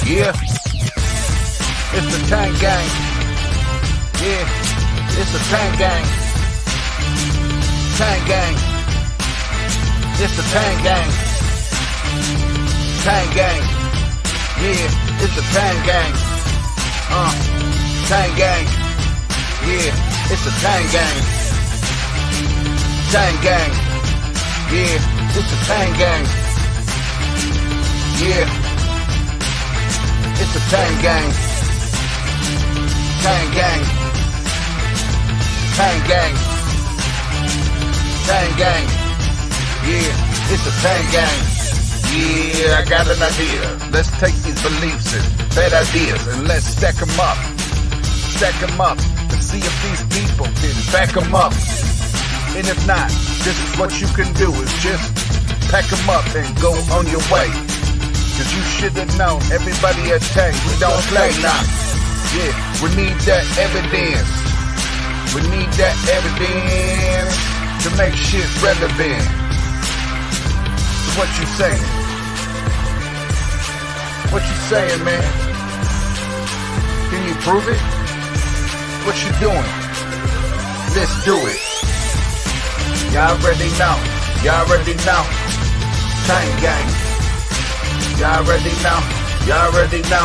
Yeah, it's the Tang Gang. Yeah, it's the Tang Gang. Tang Gang. It's the Tang Gang. Tang Gang. Yeah, it's the Tang Gang. Tang Gang. Yeah, it's the Tang Gang. Tang Gang. Yeah, it's the Tang Gang. Yeah. It's the Tang Gang. Tang Gang. Tang Gang. Tang Gang. Yeah, it's the Tang Gang. Yeah, I got an idea. Let's take these beliefs and bad ideas and let's stack them up. Stack them up and see if these people can back them up. And if not, this is what you can do, is just pack them up and go on your way. Cause you should have known, everybody at Tang, we don't play now. Yeah, we need that evidence. We need that evidence to make shit relevant. So what you saying? What you saying, man? Can you prove it? What you doing? Let's do it. Y'all already know. Y'all already know. Tang Gang. Y'all already know. Y'all already know.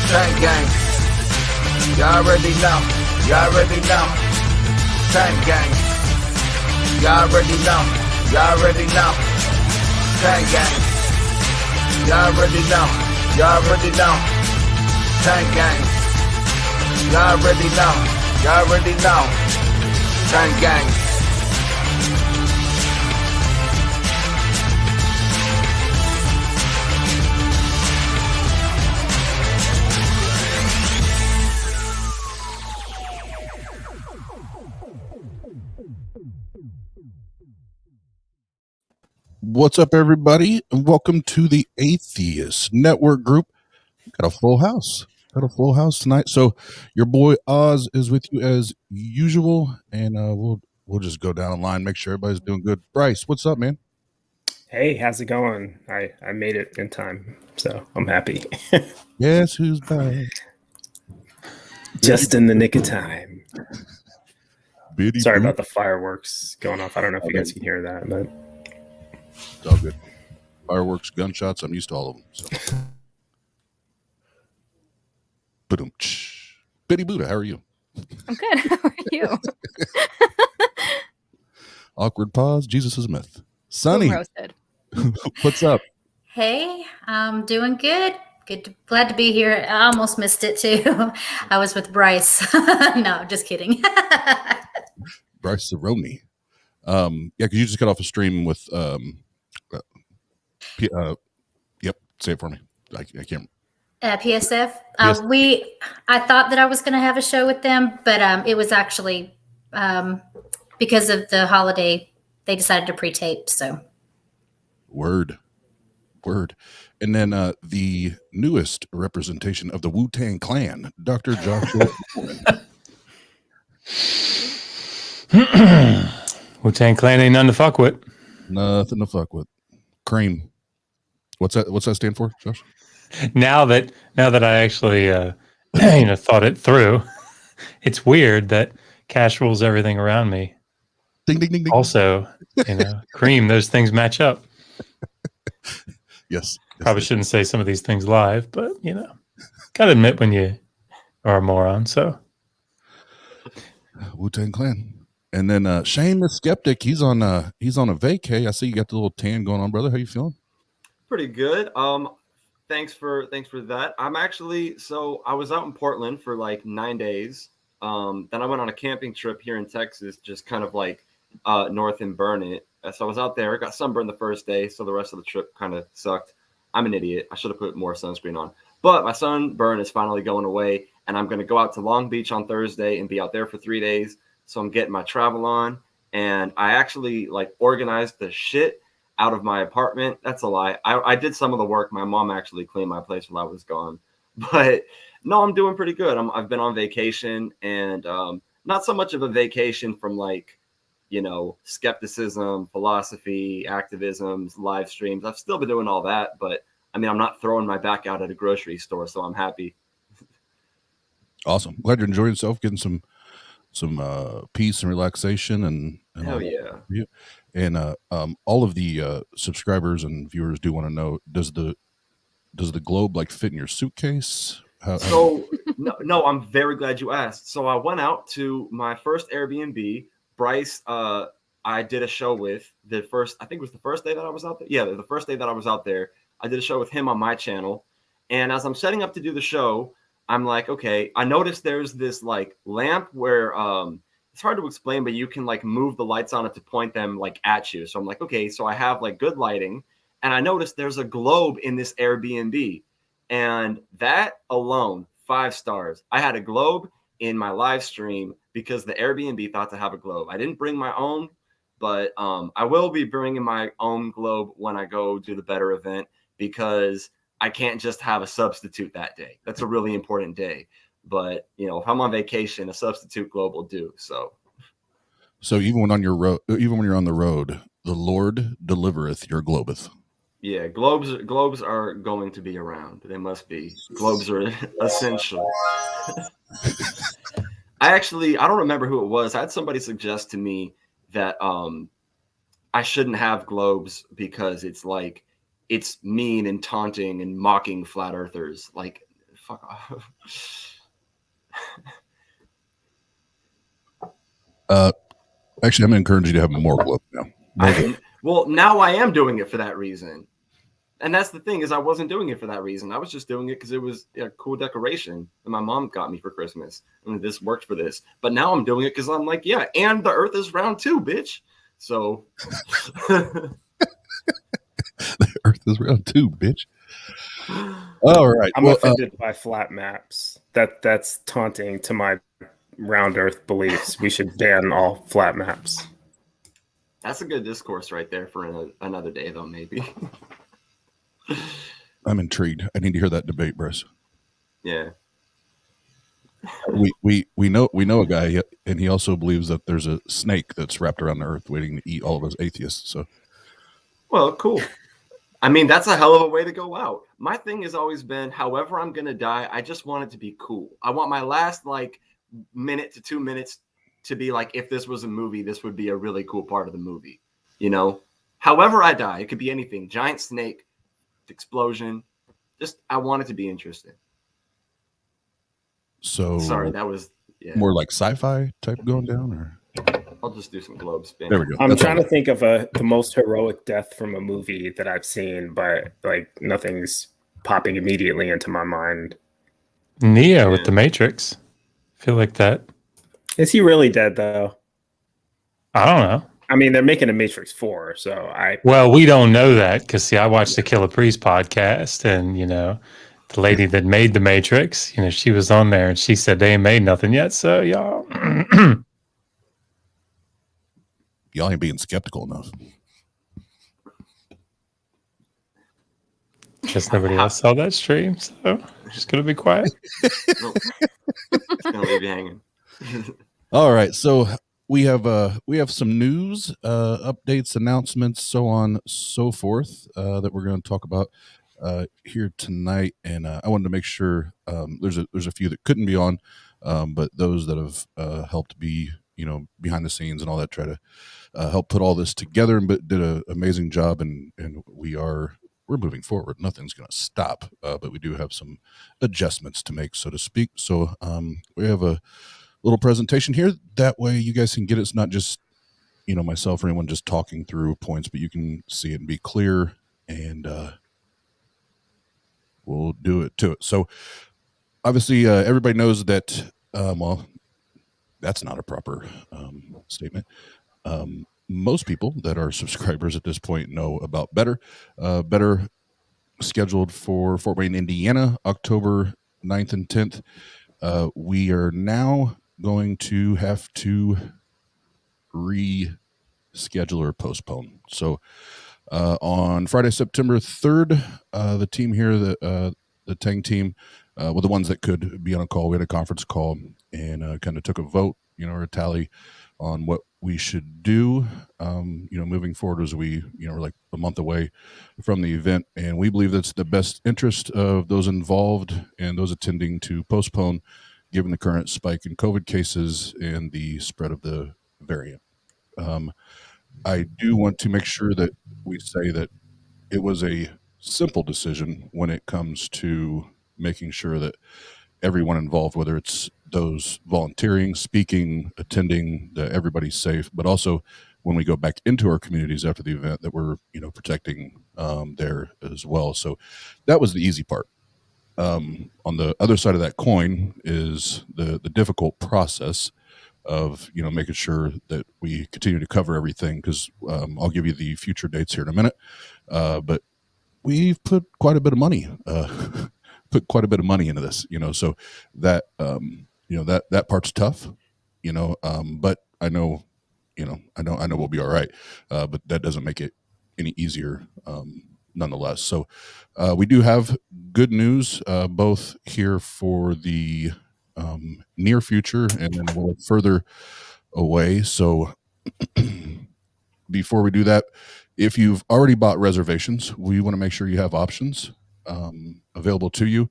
Tang Gang. Y'all already know. Y'all already know. Tang Gang. Y'all already know. Y'all already know. Tang Gang. Y'all already know. Y'all already know. Tang Gang. Y'all already know. Y'all already know. Tang Gang. What's up, everybody, and welcome to the Atheist Network Group. Got a full house. Got a full house tonight. So your boy Oz is with you as usual, and we'll just go down the line, make sure everybody's doing good. Bryce, what's up, man? Hey, how's it going? I made it in time, so I'm happy. Yes, who's back? Just in the nick of time. Biddy Sorry boo. about the fireworks going off. I don't know if you guys can hear that, but It's all good. Fireworks, gunshots, I'm used to all of them. So. Ba-dum-tsh. Biddy Buddha, how are you? I'm good. How are you? Awkward pause. Jesus is a myth. Sunny, Roasted. what's up? Hey, I'm doing good. Glad to be here. I almost missed it too. I was with Bryce. No, just kidding. Bryce Cerrone. Yeah, because you just got off a stream with yep, say it for me. I can't. PSF. Yes. I thought that I was going to have a show with them, but it was actually because of the holiday, they decided to pre-tape. So. Word. And then the newest representation of the Wu-Tang Clan, Dr. Joshua. Wu-Tang Clan ain't nothing to fuck with. Nothing to fuck with. Cream. What's that stand for, Josh? Now that I actually thought it through. It's weird that cash rules everything around me. Ding, ding, ding, ding. Also, cream, those things match up. Yes. Probably shouldn't say some of these things live, but gotta admit when you are a moron. So Wu-Tang Clan. And then Shane the Skeptic, he's on a vacay. I see you got the little tan going on, brother. How you feeling? Pretty good. Thanks for that. I'm actually, so I was out in Portland for like 9 days. Then I went on a camping trip here in Texas, just kind of like north in Burnett. So I was out there, got sunburned the first day, so the rest of the trip kind of sucked. I'm an idiot. I should have put more sunscreen on. But my sunburn is finally going away, and I'm going to go out to Long Beach on Thursday and be out there for 3 days. So I'm getting my travel on, and I actually like organized the shit out of my apartment. That's a lie. I did some of the work. My mom actually cleaned my place while I was gone. But no, I'm doing pretty good. I've been on vacation, and not so much of a vacation from like, skepticism, philosophy, activism, live streams. I've still been doing all that, but I mean, I'm not throwing my back out at a grocery store, so I'm happy. Awesome. Glad you're enjoying yourself, getting some peace and relaxation and Hell yeah. And all of the subscribers and viewers do want to know, does the globe like fit in your suitcase? No, I'm very glad you asked. So I went out to my first Airbnb. Bryce, I did a show with I think it was the first day that I was out there. Yeah, the first day that I was out there, I did a show with him on my channel. And as I'm setting up to do the show, I'm like, okay, I noticed there's this like lamp where it's hard to explain, but you can like move the lights on it to point them like at you. So I'm like, okay, so I have like good lighting. And I noticed there's a globe in this Airbnb. And that alone, 5 stars. I had a globe in my live stream because the Airbnb thought to have a globe. I didn't bring my own, but I will be bringing my own globe when I go do the Better event, because I can't just have a substitute that day. That's a really important day. But, if I'm on vacation, a substitute globe will do. So even when you're on the road, the Lord delivereth your globeth. Yeah, globes are going to be around. They must be. Globes are essential. I don't remember who it was. I had somebody suggest to me that I shouldn't have globes because it's like, it's mean and taunting and mocking flat earthers. Like, fuck off. Actually, I'm going to encourage you to have more globes now. Well, now I am doing it for that reason. And that's the thing, is I wasn't doing it for that reason. I was just doing it because it was a cool decoration that my mom got me for Christmas. And this worked for this. But now I'm doing it because I'm like, yeah, and the earth is round too, bitch. So the earth is round too, bitch. All right. I'm offended by flat maps. That's taunting to my round earth beliefs. We should ban all flat maps. That's a good discourse right there for another day, though, maybe. I'm intrigued. I need to hear that debate, Bruce. Yeah. We know a guy, and he also believes that there's a snake that's wrapped around the earth waiting to eat all of us atheists. So, well, cool. I mean, that's a hell of a way to go out. My thing has always been, however I'm gonna die, I just want it to be cool. I want my last like minute to 2 minutes to be like, if this was a movie, this would be a really cool part of the movie. However I die, it could be anything. Giant snake, explosion. Just, I want it to be interesting. So sorry, that was more like sci-fi type going down, or I'll just do some globe spin. there we go. I'm trying to think of the most heroic death from a movie that I've seen, but like nothing's popping immediately into my mind. Neo with the Matrix. I feel like that. Is he really dead though? I don't know. I mean, they're making a Matrix 4, so Well, we don't know that because see, I watched the Killer Priest podcast, and the lady that made the Matrix, she was on there, and she said they ain't made nothing yet. So y'all ain't being skeptical enough. Guess nobody else saw that stream, so I'm just gonna be quiet. Nope. It's gonna leave you hanging. All right, so we have some news, updates, announcements, so on, so forth, that we're going to talk about. here tonight, and I wanted to make sure there's a few that couldn't be on, but those that have helped be behind the scenes and all that, try to help put all this together, but did an amazing job, and we're moving forward. Nothing's going to stop, but we do have some adjustments to make, so to speak. So we have a little presentation here. That way you guys can get it. It's not just myself or anyone just talking through points, but you can see it and be clear, and we'll do it to it. So obviously everybody knows that well, that's not a proper statement. Most people that are subscribers at this point know about Better. Better scheduled for Fort Wayne, Indiana, October 9th and 10th. We are now going to have to reschedule or postpone. So on Friday, September 3rd, the team here, the Tang team, well, the ones that could be on a call, we had a conference call and kind of took a vote, or a tally on what we should do, moving forward, as we, we're like a month away from the event. And we believe that's the best interest of those involved and those attending to postpone, given the current spike in COVID cases and the spread of the variant. I do want to make sure that we say that it was a simple decision when it comes to making sure that everyone involved, whether it's those volunteering, speaking, attending, that everybody's safe, but also when we go back into our communities after the event, that we're protecting there as well. So that was the easy part. On the other side of that coin is the difficult process of making sure that we continue to cover everything, because I'll give you the future dates here in a minute, but we've put quite a bit of money into this, so that that part's tough, but I know we'll be all right, but that doesn't make it any easier nonetheless. So we do have good news both here for the near future and then a little further away. So before we do that, if you've already bought reservations, we want to make sure you have options available to you.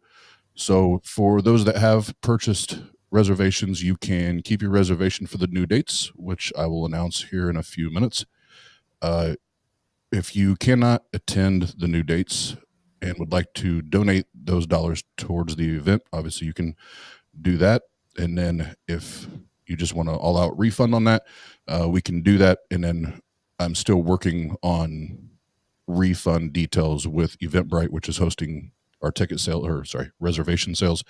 So for those that have purchased reservations, you can keep your reservation for the new dates, which I will announce here in a few minutes. If you cannot attend the new dates and would like to donate those dollars towards the event, obviously you can do that. And then if you just want to all out refund on that, we can do that. And then I'm still working on refund details with Eventbrite, which is hosting our ticket sale, reservation sales.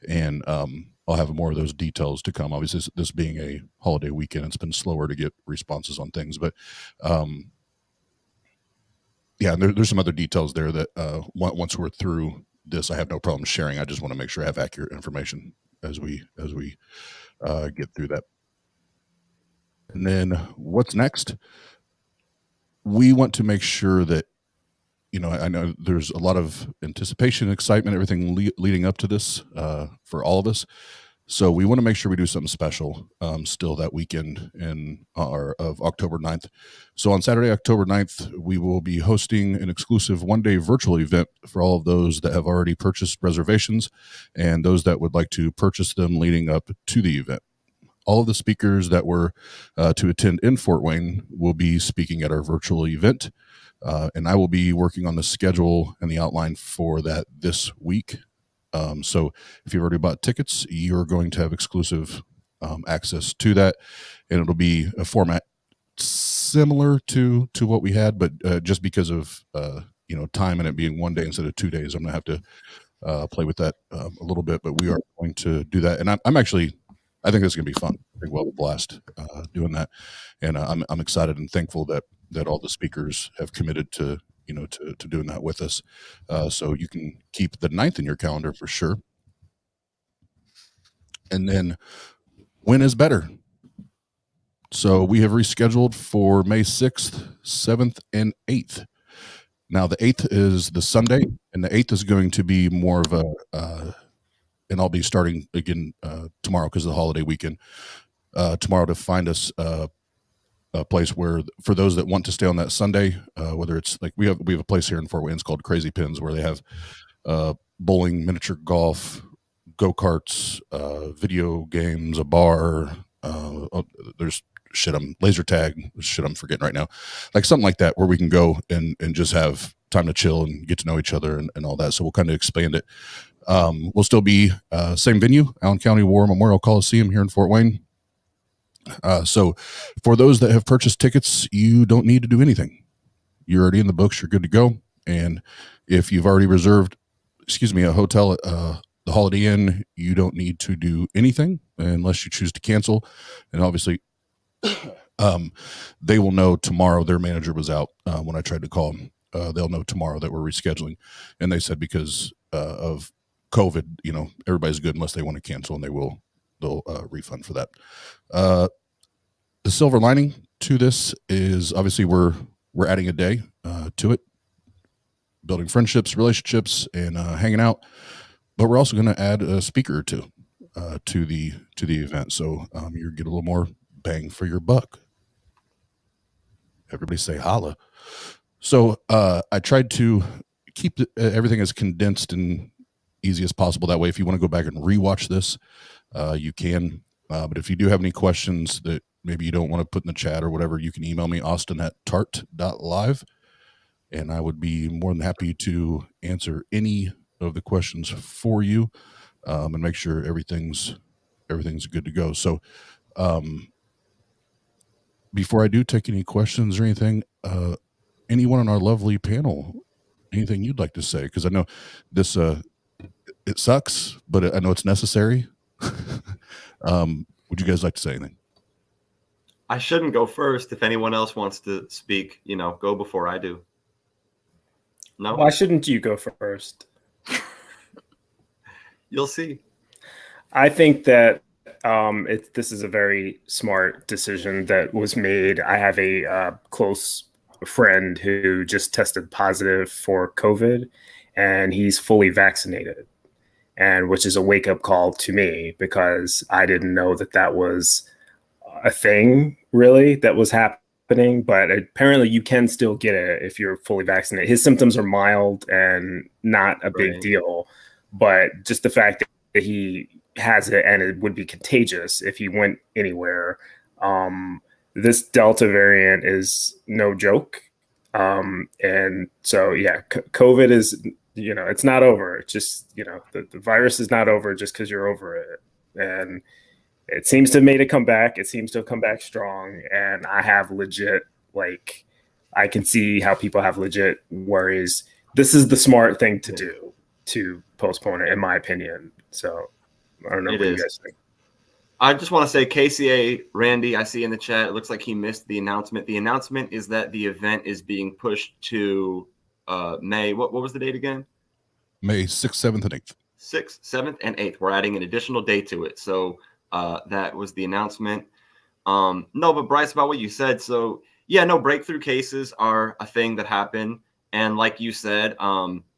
And I'll have more of those details to come. Obviously, this being a holiday weekend, it's been slower to get responses on things, but yeah, there's some other details there that once we're through this, I have no problem sharing. I just want to make sure I have accurate information as we get through that. And then what's next? We want to make sure that, I know there's a lot of anticipation, excitement, everything leading up to this for all of us. So we want to make sure we do something special still that weekend of October 9th. So on Saturday, October 9th, we will be hosting an exclusive one-day virtual event for all of those that have already purchased reservations and those that would like to purchase them leading up to the event. All of the speakers that were to attend in Fort Wayne will be speaking at our virtual event. And I will be working on the schedule and the outline for that this week. So if you've already bought tickets, you're going to have exclusive access to that. And it'll be a format similar to what we had, but just because of time and it being one day instead of 2 days, I'm going to have to play with that a little bit. But we are going to do that. And I think it's going to be fun. I think we'll have a blast doing that. And I'm excited and thankful that all the speakers have committed to doing that with us. So you can keep the 9th in your calendar for sure. And then when is better? So we have rescheduled for May 6th, 7th, and 8th. Now the 8th is the Sunday, and the 8th is going to be more of a, and I'll be starting again tomorrow because of the holiday weekend. Tomorrow to find us a place where for those that want to stay on that Sunday, whether it's like we have a place here in Fort Wayne called Crazy Pins where they have bowling, miniature golf, go-karts, video games, a bar, there's laser tag, shit I'm forgetting right now, like something like that where we can go and just have time to chill and get to know each other and all that. So we'll kind of expand it. We'll still be same venue, Allen County War Memorial Coliseum here in Fort Wayne. So for those that have purchased tickets, you don't need to do anything. You're already in the books. You're good to go. And if you've already reserved, a hotel at the Holiday Inn, you don't need to do anything unless you choose to cancel. And obviously, they will know tomorrow. Their manager was out when I tried to call them. They'll know tomorrow that we're rescheduling. And they said because of COVID, everybody's good unless they want to cancel, and they'll refund for that. The silver lining to this is obviously we're adding a day to it, building friendships, relationships, and hanging out. But we're also going to add a speaker or two to the event, so you get a little more bang for your buck. Everybody say holla. So I tried to keep everything as condensed and easy as possible. That way, if you want to go back and rewatch this, you can. But if you do have any questions that maybe you don't want to put in the chat or whatever, you can email me, austin@tart.live, and I would be more than happy to answer any of the questions for you and make sure everything's good to go. So before I do take any questions or anything, anyone on our lovely panel, anything you'd like to say? Because I know this it sucks, but I know it's necessary. Would you guys like to say anything? I shouldn't go first. If anyone else wants to speak, go before I do. No? Why shouldn't you go first? You'll see. I think that this is a very smart decision that was made. I have a close friend who just tested positive for COVID, and he's fully vaccinated, and which is a wake-up call to me because I didn't know that was a thing really that was happening. But apparently you can still get it if you're fully vaccinated. His symptoms are mild and not a big deal, but just the fact that he has it and it would be contagious if he went anywhere. This Delta variant is no joke. And so, yeah, COVID is, it's not over. It's just, the virus is not over just because you're over it. And it seems to have made a comeback. It seems to have come back strong. And I have legit, I can see how people have legit worries. This is the smart thing to do, to postpone it, in my opinion. So I don't know what you guys think. I just want to say, KCA Randy, I see in the chat, it looks like he missed the announcement. The announcement is that the event is being pushed to May. What was the date again? May 6th, 7th, and 8th. 6th, 7th, and 8th. We're adding an additional day to it. So that was the announcement. No, but Bryce, about what you said. So, yeah, no, breakthrough cases are a thing that happen. And like you said,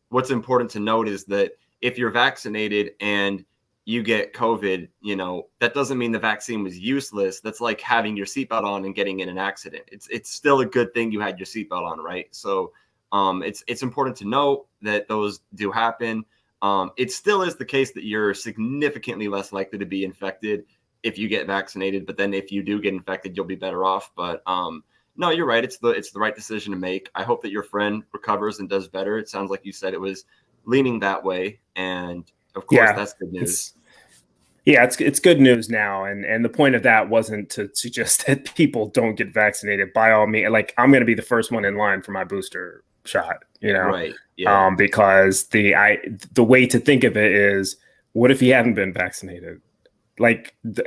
what's important to note is that if you're vaccinated and you get COVID, that doesn't mean the vaccine was useless. That's like having your seatbelt on and getting in an accident. It's still a good thing you had your seatbelt on, right? So it's important to note that those do happen. It still is the case that you're significantly less likely to be infected if you get vaccinated. But then if you do get infected, you'll be better off. But no, you're right. It's the right decision to make. I hope that your friend recovers and does better. It sounds like you said it was leaning that way, and of course, that's good news. It's good news now, and the point of that wasn't to suggest that people don't get vaccinated. By all means, I'm going to be the first one in line for my booster shot, right? Yeah. Because the way to think of it is, what if he hadn't been vaccinated?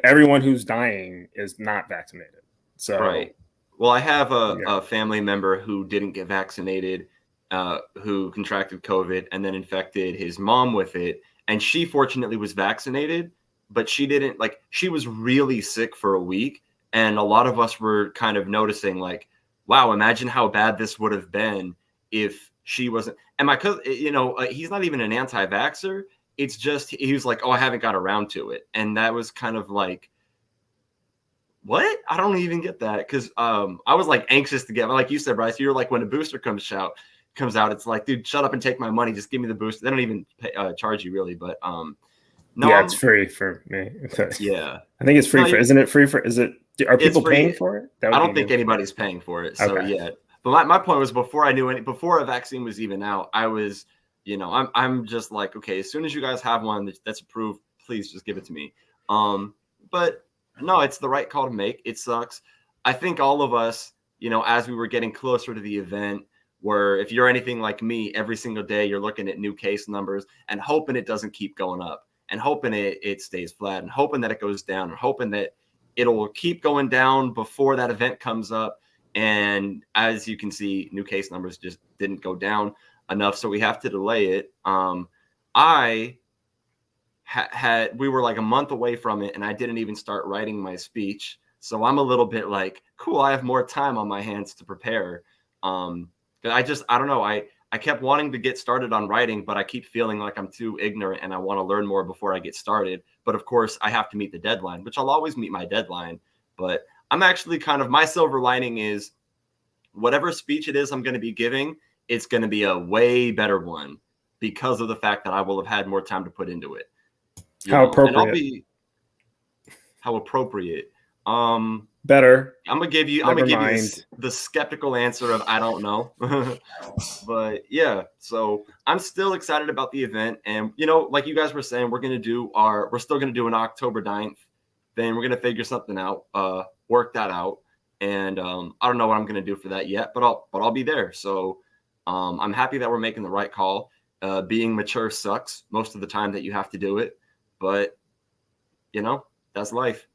Everyone who's dying is not vaccinated. So, right. Well, I have a family member who didn't get vaccinated, who contracted COVID and then infected his mom with it. And she fortunately was vaccinated, but she didn't, she was really sick for a week. And a lot of us were kind of noticing, wow, imagine how bad this would have been if she wasn't. And my cousin, he's not even an anti-vaxxer. It's just, he was like, oh, I haven't got around to it. And that was kind of what? I don't even get that because I was like anxious to get, like you said, Bryce. You're like when a booster comes out, it's like, dude, shut up and take my money. Just give me the booster. They don't even charge you really, but no, yeah, it's free for me. Yeah, I think it's free No, for. Isn't it free for? Is it? Are people free. paying for it? I don't think anybody's paying for it. So Okay. yeah, but my point was before a vaccine was even out, I was, I'm just like, okay, as soon as you guys have one that's approved, please just give it to me. But no, it's the right call to make. It sucks. I think all of us, as we were getting closer to the event, where if you're anything like me, every single day you're looking at new case numbers and hoping it doesn't keep going up and hoping it stays flat and hoping that it goes down and hoping that it'll keep going down before that event comes up. And as you can see, new case numbers just didn't go down enough. So we have to delay it. We were like a month away from it and I didn't even start writing my speech. So I'm a little bit like, cool, I have more time on my hands to prepare. I don't know. I kept wanting to get started on writing, but I keep feeling like I'm too ignorant and I want to learn more before I get started. But of course I have to meet the deadline, which I'll always meet my deadline. But I'm actually my silver lining is whatever speech it is I'm going to be giving, it's going to be a way better one because of the fact that I will have had more time to put into it. How appropriate. How appropriate. Better. I'm gonna give you the skeptical answer of I don't know. But yeah, so I'm still excited about the event. And like you guys were saying, we're still gonna do an October 9th. Then we're gonna figure something out, work that out. And I don't know what I'm gonna do for that yet, but I'll be there. So I'm happy that we're making the right call. Being mature sucks most of the time that you have to do it, but that's life.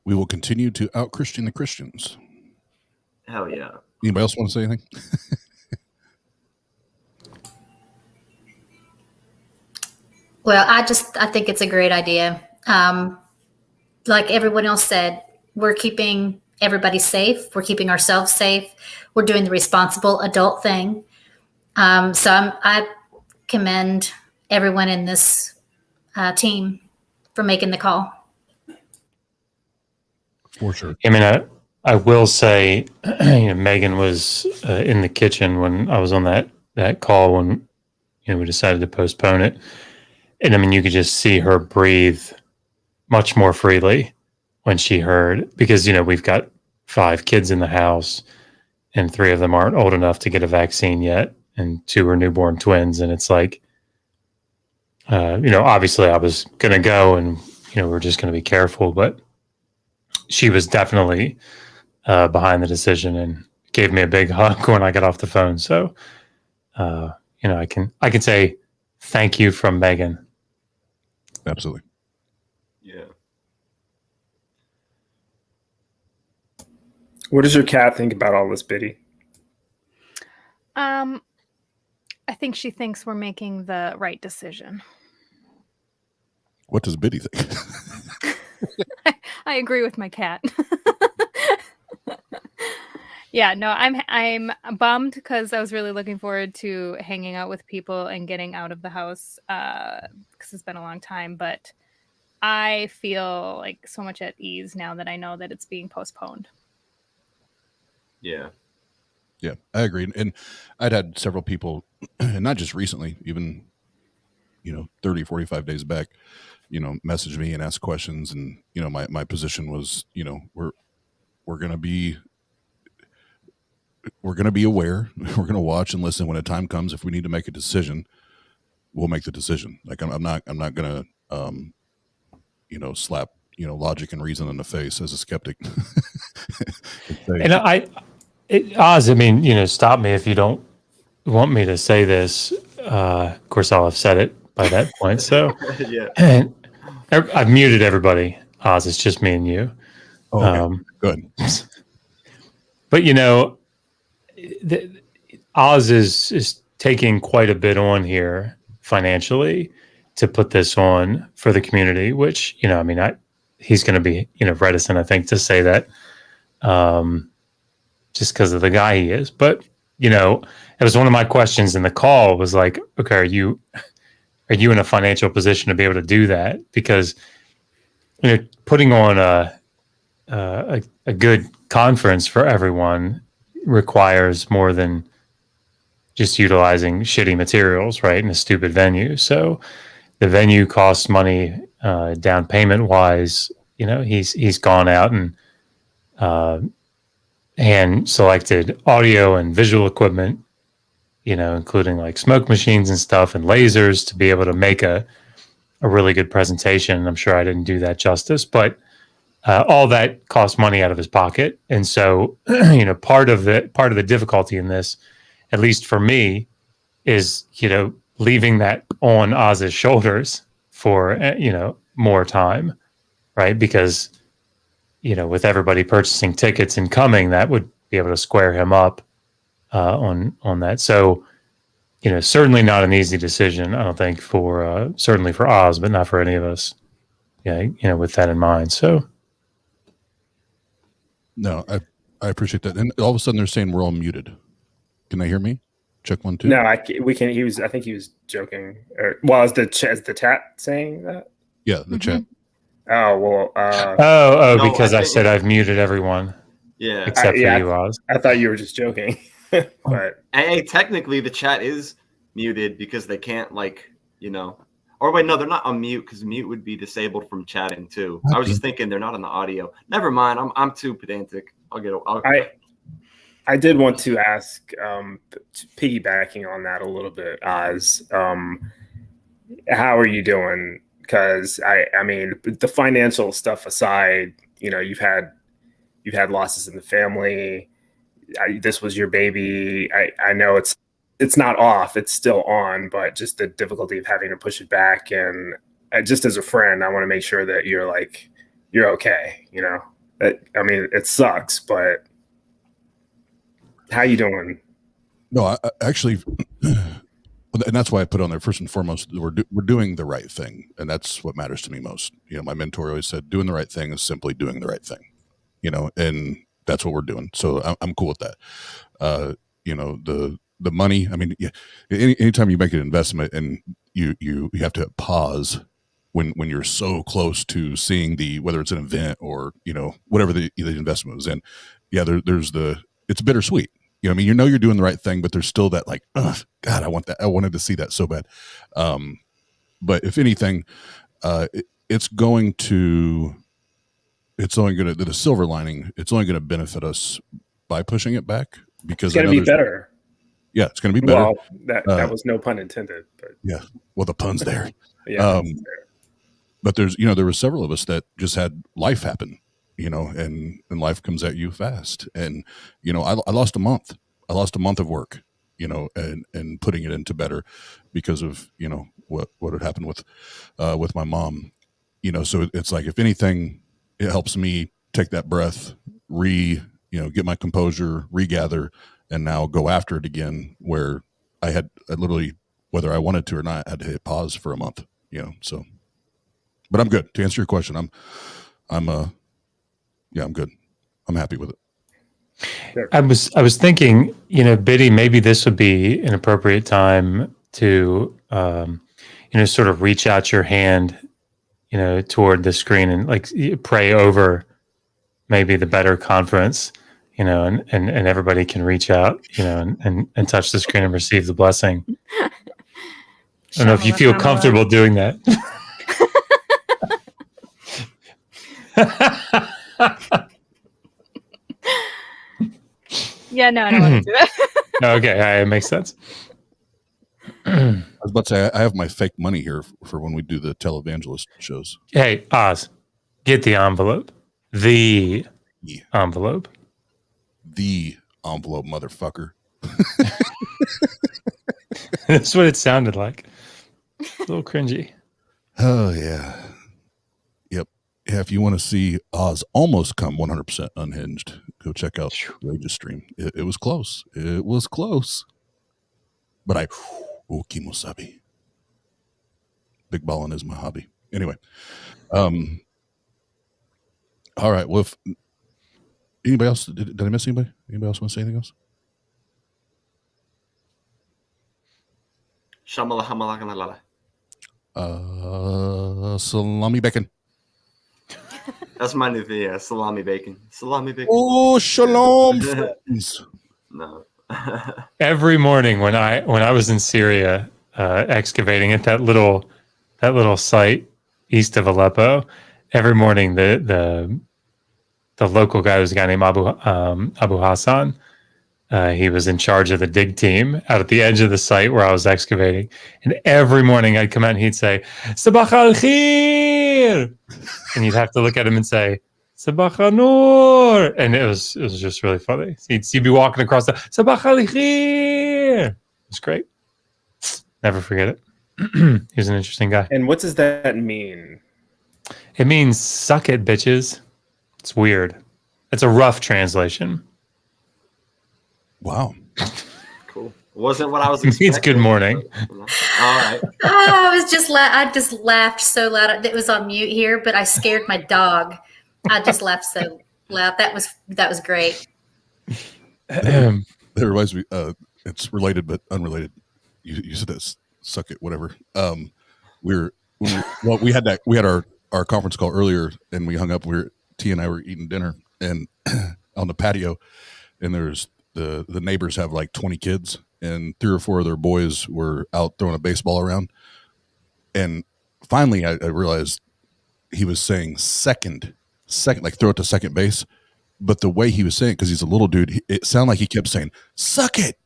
We will continue to out-Christian the Christians. Hell yeah. Anybody else want to say anything? Well, I think it's a great idea. Like everyone else said, we're keeping everybody safe. We're keeping ourselves safe. We're doing the responsible adult thing. So I commend everyone in this team for making the call. For sure. I mean, I will say, Megan was in the kitchen when I was on that call when we decided to postpone it, and I mean, you could just see her breathe much more freely when she heard, because we've got 5 kids in the house, and 3 of them aren't old enough to get a vaccine yet, and 2 are newborn twins, and it's like, obviously I was gonna go, and we're just gonna be careful, but she was definitely behind the decision and gave me a big hug when I got off the phone. So, I can say thank you from Megan. Absolutely. Yeah. What does your cat think about all this, Biddy? I think she thinks we're making the right decision. What does Biddy think? I agree with my cat. Yeah, no, I'm bummed because I was really looking forward to hanging out with people and getting out of the house because it's been a long time. But I feel like so much at ease now that I know that it's being postponed. Yeah. Yeah, I agree. And I'd had several people, and not just recently, even 30, 45 days back, message me and ask questions. And, my position was, we're going to be aware. We're going to watch and listen when the time comes. If we need to make a decision, we'll make the decision. Like I'm not going to, slap, logic and reason in the face as a skeptic. And Oz, I mean, stop me if you don't want me to say this. Of course, I'll have said it by that point. So, Yeah. And I've muted everybody. Oz, it's just me and you. Oh, okay. Good. But Oz is taking quite a bit on here financially to put this on for the community. Which I mean, he's going to be reticent, I think, to say that, just because of the guy he is. But it was one of my questions in the call was like, okay, are you in a financial position to be able to do that? Because putting on a good conference for everyone requires more than just utilizing shitty materials, right, in a stupid venue. So the venue costs money, down payment wise. He's gone out and hand selected audio and visual equipment, including like smoke machines and stuff and lasers to be able to make a really good presentation. I'm sure I didn't do that justice, but all that costs money out of his pocket. And so, part of the difficulty in this, at least for me, is, leaving that on Oz's shoulders for, more time, right? Because, with everybody purchasing tickets and coming, that would be able to square him up on that. So, certainly not an easy decision, I don't think, for certainly for Oz, but not for any of us. Yeah, with that in mind. So, No, I appreciate that. And all of a sudden they're saying we're all muted. Can they hear me? Check 1 2. No, we can. I think he was joking. Is the chat saying that? Yeah, the chat. Oh well. No, I because I think- said I've muted everyone Yeah. except for you, Oz. I thought you were just joking, but Hey, technically the chat is muted because they can't or wait, no, they're not on mute because mute would be disabled from chatting too. I was just thinking they're not on the audio. Never mind. I'm too pedantic. I did want to ask, piggybacking on that a little bit, Oz, how are you doing? Because I mean, the financial stuff aside, you've had losses in the family. This was your baby. I know it's not off, it's still on, but just the difficulty of having to push it back. And just as a friend, I want to make sure that you're okay. I mean, it sucks, but how you doing? No, I actually, and that's why I put on there first and foremost, we're doing the right thing. And that's what matters to me most. My mentor always said, doing the right thing is simply doing the right thing, and that's what we're doing. So I'm cool with that. The money, I mean, yeah, anytime you make an investment and you have to pause when you're so close to seeing whether it's an event or, whatever the investment was in. Yeah, it's bittersweet. I mean, you're doing the right thing, but there's still that like, God, I want that. I wanted to see that so bad. But if anything, it's only going to, the silver lining, it's only going to benefit us by pushing it back because it's going to be better. Yeah, it's going to be better. Well, that was no pun intended, but yeah, well, the pun's there. Yeah. But there were several of us that just had life happen, and life comes at you fast. And, I lost a month. I lost a month of work, and putting it into better because of, what had happened with my mom, so it's like, if anything, it helps me take that breath, get my composure, regather, and now go after it again, where I literally, whether I wanted to or not, had to hit pause for a month, so, but I'm good. To answer your question, I'm good. I'm happy with it. I was thinking, Biddy, maybe this would be an appropriate time to, sort of reach out your hand, toward the screen and like pray over maybe the better conference, and everybody can reach out, and touch the screen and receive the blessing. I don't know if you feel comfortable doing that. Yeah, no, I don't want to do it. Okay, it makes sense. I was about to say, I have my fake money here for when we do the televangelist shows. Hey, Oz, get the envelope. The envelope. The envelope, motherfucker. That's what it sounded like. A little cringy. Oh, yeah. Yep. Yeah, if you want to see Oz almost come 100% unhinged, go check out the Rageous stream. It was close. It was close. But kimosabi. Big ballin' is my hobby. Anyway. All right. Well, if anybody else, did I miss anybody? Anybody else want to say anything else? Shamala. Salami bacon. That's my new thing. Yeah, salami bacon. Salami bacon. Oh, shalom, friends. No. Every morning when I was in Syria excavating at that little site east of Aleppo, every morning the local guy was a guy named Abu Hassan. He was in charge of the dig team out at the edge of the site where I was excavating, and every morning I'd come out and he'd say "Sabah al khair," and you'd have to look at him and say "Sabah al noor," and it was just really funny. You'd be walking across the "Sabah al khair." It was great. Never forget it. He was an interesting guy. And what does that mean? It means "suck it, bitches." It's weird. It's a rough translation. Wow. Cool. Wasn't what I was It means expecting. good morning. All right. Oh, I just laughed so loud. It was on mute here, but I scared my dog. I just laughed so loud. That was great. That reminds me, it's related but unrelated. You said that, suck it, whatever. We had our conference call earlier, and we hung up. T and I were eating dinner and on the patio, and there's the neighbors have like 20 kids, and 3 or 4 of their boys were out throwing a baseball around. And finally, I realized he was saying second, like throw it to second base. But the way he was saying, because he's a little dude, it sounded like he kept saying, suck it.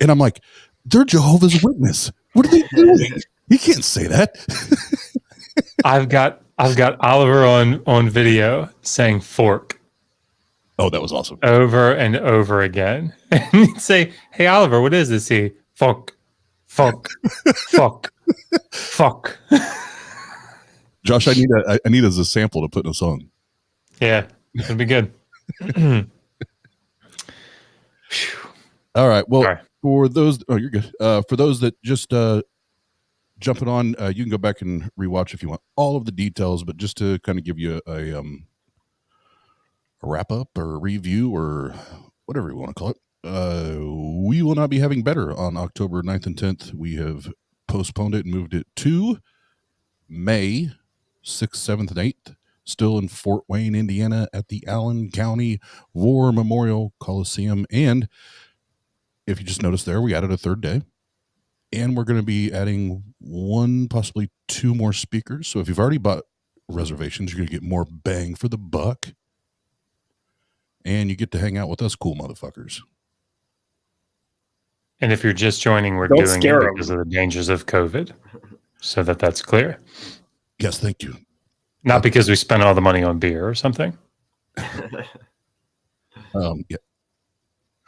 And I'm like, they're Jehovah's Witness. What are they doing? He can't say that. I've got Oliver on video saying fork Oh, that was awesome. over and over again. And you'd say, "Hey Oliver, what is this?" He fuck. Josh, I need as a sample to put in a song. Yeah, it'd be good. All right. Well, Sorry. for those, you're good. For those that just jumping on, you can go back and rewatch if you want all of the details. But just to kind of give you a wrap up or review or whatever you want to call it, we will not be having Better on October 9th and 10th. We have postponed it and moved it to May 6th, 7th, and 8th. Still in Fort Wayne, Indiana, at the Allen County War Memorial Coliseum. And if you just noticed there, we added a 3rd day. And we're going to be adding 1, possibly 2 more speakers. So if you've already bought reservations, you're going to get more bang for the buck. And you get to hang out with us cool motherfuckers. And if you're just joining, we're Don't doing scare it 'em. because of the dangers of COVID, so that's clear. Yes, thank you. Not because we spent all the money on beer or something. Yeah.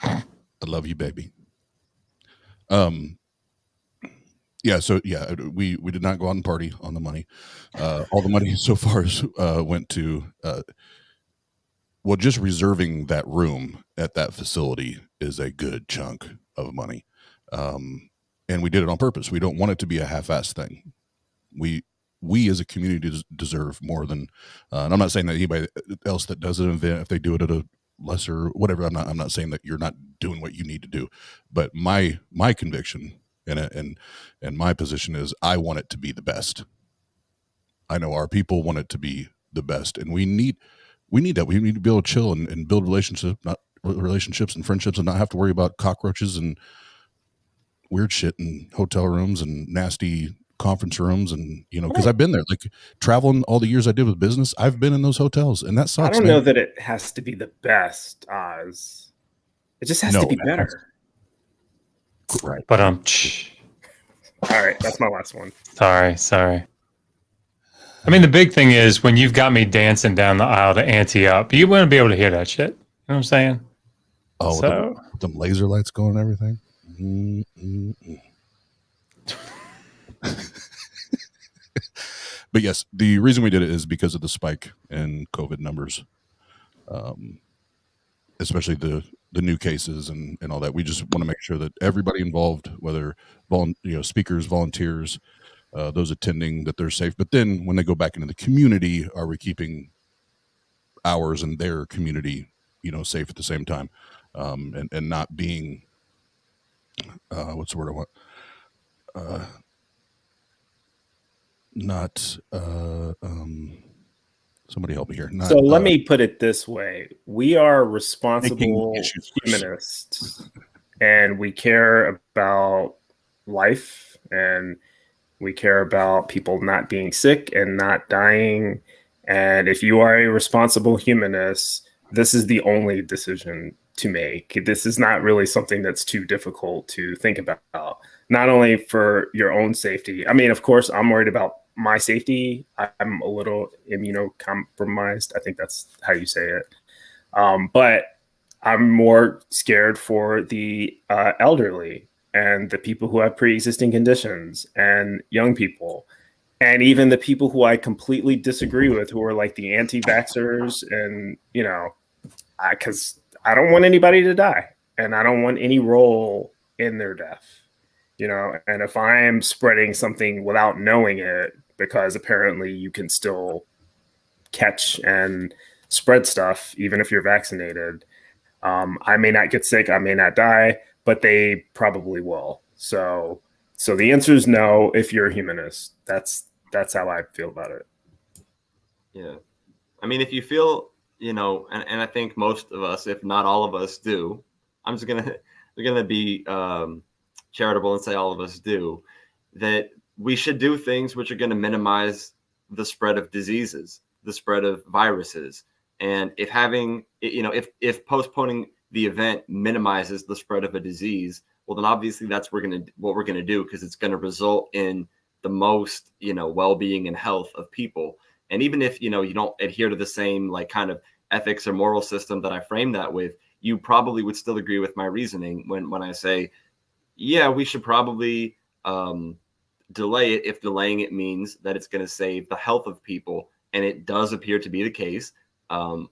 I love you, baby. Yeah, so yeah, we did not go out and party on the money. All the money so far went to just reserving that room at that facility is a good chunk of money. And we did it on purpose. We don't want it to be a half-assed thing. We as a community deserve more than, and I'm not saying that anybody else that does an event, if they do it at a lesser whatever, I'm not saying that you're not doing what you need to do, but my conviction and my position is I want it to be the best. I know our people want it to be the best, and we need that. We need to be able to chill and build relationships and friendships, and not have to worry about cockroaches and weird shit in hotel rooms and nasty conference rooms. And because I've been there, like traveling all the years I did with business, I've been in those hotels, and that sucks. I don't know that it has to be the best, Oz. It just has to be better. Right. But All right, that's my last one. sorry. I mean, the big thing is when you've got me dancing down the aisle to ante up, you want to be able to hear that shit. You know what I'm saying? Oh, so them laser lights going and everything. But yes, the reason we did it is because of the spike in COVID numbers, especially the new cases and all that. We just want to make sure that everybody involved, whether speakers, volunteers, those attending, that they're safe. But then when they go back into the community, are we keeping ours and their community, safe at the same time, and not being what's the word I want? Not Somebody help me here. So let me put it this way. We are responsible Making issues worse. humanists, and we care about life, and we care about people not being sick and not dying. And if you are a responsible humanist, this is the only decision to make. This is not really something that's too difficult to think about, not only for your own safety. I mean, of course, I'm worried about my safety. I'm a little immunocompromised. I think that's how you say it. But I'm more scared for the elderly and the people who have pre-existing conditions and young people. And even the people who I completely disagree with, who are like the anti-vaxxers, and, you know, because I don't want anybody to die, and I don't want any role in their death, you know. And if I am spreading something without knowing it, because apparently you can still catch and spread stuff even if you're vaccinated, I may not get sick, I may not die, but they probably will. So the answer is no. If you're a humanist, that's how I feel about it. Yeah, I mean, if you feel, you know, and I think most of us, if not all of us, do. I'm just gonna be charitable and say all of us do, that we should do things which are going to minimize the spread of diseases, the spread of viruses. And if having, you know, if postponing the event minimizes the spread of a disease, well, then obviously that's what we're going to do, because it's going to result in the most, you know, well-being and health of people. And even if, you know, you don't adhere to the same like kind of ethics or moral system that I frame that with, you probably would still agree with my reasoning when I say, yeah, we should probably delay it if delaying it means that it's going to save the health of people. And it does appear to be the case, that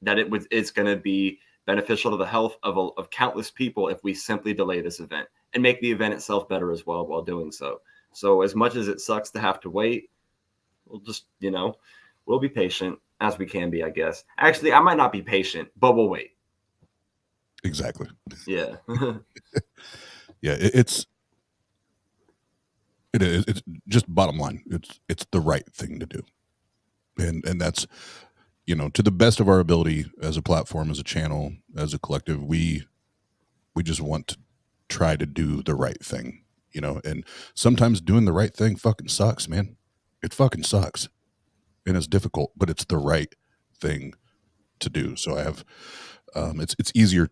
it's going to be beneficial to the health of countless people if we simply delay this event and make the event itself better as well while doing so. So as much as it sucks to have to wait, we'll just, you know, we'll be patient as we can be, I guess. Actually, I might not be patient, but we'll wait. Exactly. Yeah. Yeah, it's just bottom line. It's the right thing to do. And that's, you know, to the best of our ability as a platform, as a channel, as a collective, we just want to try to do the right thing, you know. And sometimes doing the right thing fucking sucks, man. It fucking sucks. And it's difficult, but it's the right thing to do. So I have it's easier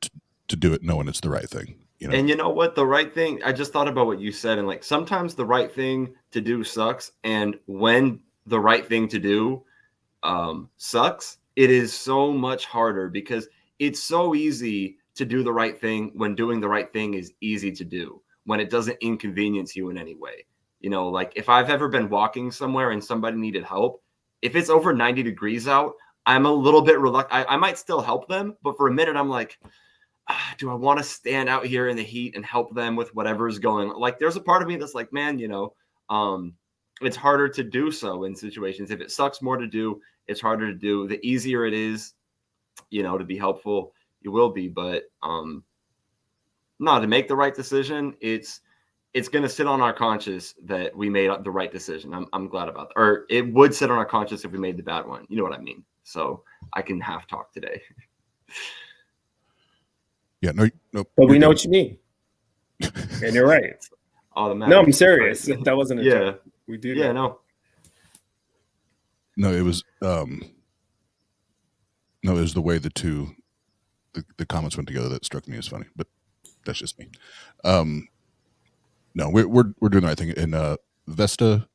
to do it knowing it's the right thing. You know? And you know what? The right thing, I just thought about what you said, and like sometimes the right thing to do sucks. And when the right thing to do sucks, it is so much harder, because it's so easy to do the right thing when doing the right thing is easy to do, when it doesn't inconvenience you in any way. You know, like if I've ever been walking somewhere and somebody needed help, if it's over 90 degrees out, I'm a little bit reluctant. I might still help them, but for a minute I'm like, do I want to stand out here in the heat and help them with whatever is going on? Like, there's a part of me that's like, man, you know, it's harder to do so in situations. If it sucks more to do, it's harder to do. The easier it is, you know, to be helpful, you will be. But no, to make the right decision, it's going to sit on our conscience that we made the right decision. I'm glad about that. Or it would sit on our conscience if we made the bad one. You know what I mean? So I can half talk today. Yeah, no, but we know what you mean, and you're right. Automatic. No, I'm serious. That wasn't a joke. We do. Yeah, that. No, it was the way the comments went together that struck me as funny, but that's just me. No, we're doing the right thing. And Vesta,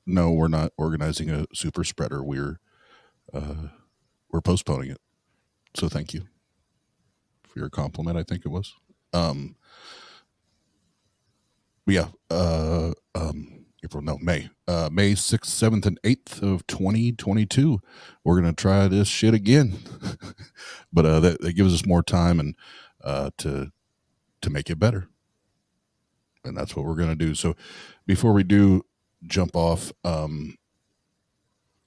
no, we're not organizing a super spreader. We're postponing it. So thank you for your compliment, I think it was. Yeah. May 6th, 7th, and 8th of 2022. We're going to try this shit again. But that gives us more time and to make it better. And that's what we're going to do. So before we do jump off, well,